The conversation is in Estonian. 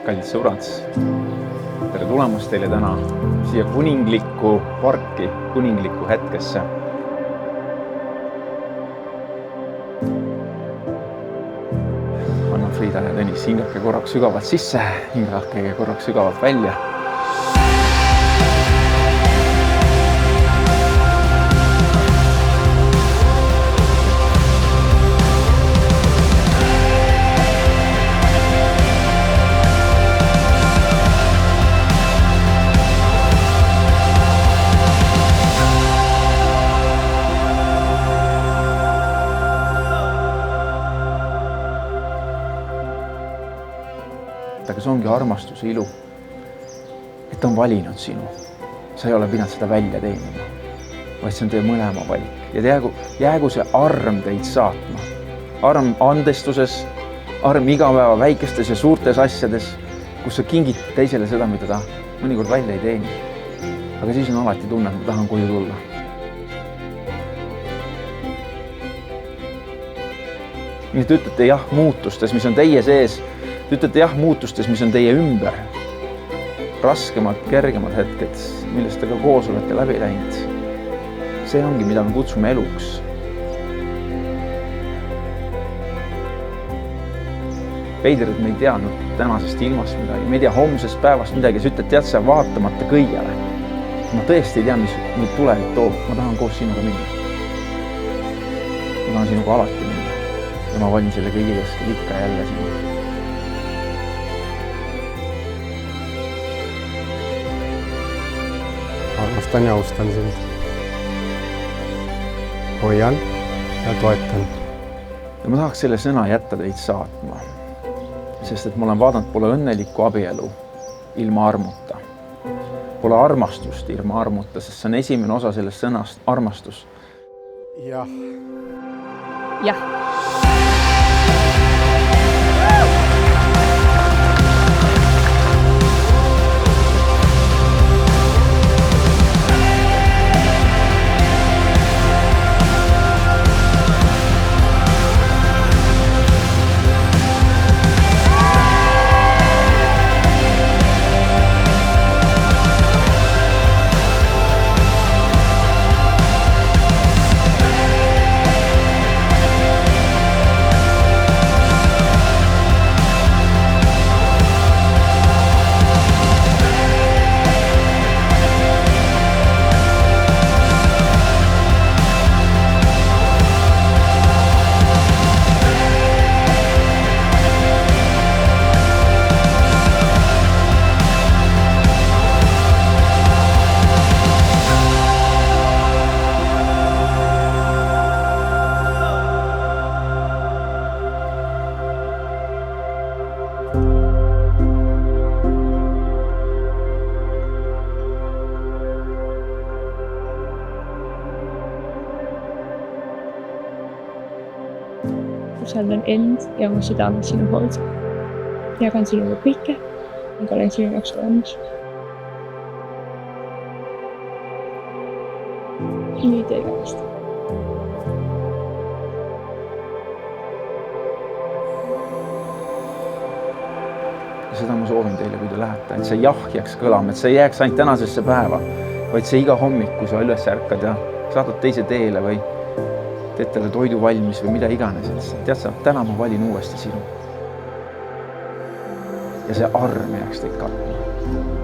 Kallid sõbrad, tere tulemast teile täna siia kuninglikku parki, kuninglikku hetkesse. Anna, Friida ja Tõnis, hingake korraks sügavalt sisse, hingake korraks sügavalt välja. Aga see ongi armastuse ilu, et ta on valinud sinu. Sa ei ole pidanud seda välja teenima, vaid see on teie mõlema valik. Ja jäägu see arm teid saatma. Arm andestuses, arm igapäeva väikestes ja suurtes asjades, kus sa kingid teisele seda, mida ta mõnikord välja ei teeni. Aga siis on alati tunne, et ma tahan koju tulla. Nii te ütlete jah muutustes, mis on teie sees. Te ütlete jah muutustes, mis on teie ümber. Raskemad, kergemad hetked, millest te ka koos olete läbi läinud. See ongi, mida me kutsume eluks. Veider, et me ei teadnud tänasest ilmast midagi. Me ei tea homsest päevast midagi. Sa ütled, tead sa vaatamata kõigele. Ma tõesti ei tea, mis nüüd tulevik toob. Ma tahan koos sinuga minna. Ma tahan sinuga alati minna. Ja ma valin selle kõigi keskel ikka jälle sinu. Armastan ja austan sind. Hoian ja toetan. Ja ma tahaks selle sõna jätta teid saatma, sest et ma olen vaadanud, pole õnnelikku abielu ilma armuta. Pole armastust ilma armuta, sest see on esimene osa sellest sõnast, armastus. Jah. Jah. Usaldan end ja oma südamed sinu poolt. Jagan sinuga kõike, aga olen sinu jaoks olemas. Nüüd ei käest. Ja seda ma soovin teile, kui te lähete, et see jah jääks kõlama, et see jääks ainult tänasesse päeva, vaid see iga hommik, kui sa üles ärkad ja saadad teise teele või teed talle toidu valmis või mida iganes. Tead sa, täna ma valin uuesti sinu. Ja see arm jääks teid katma.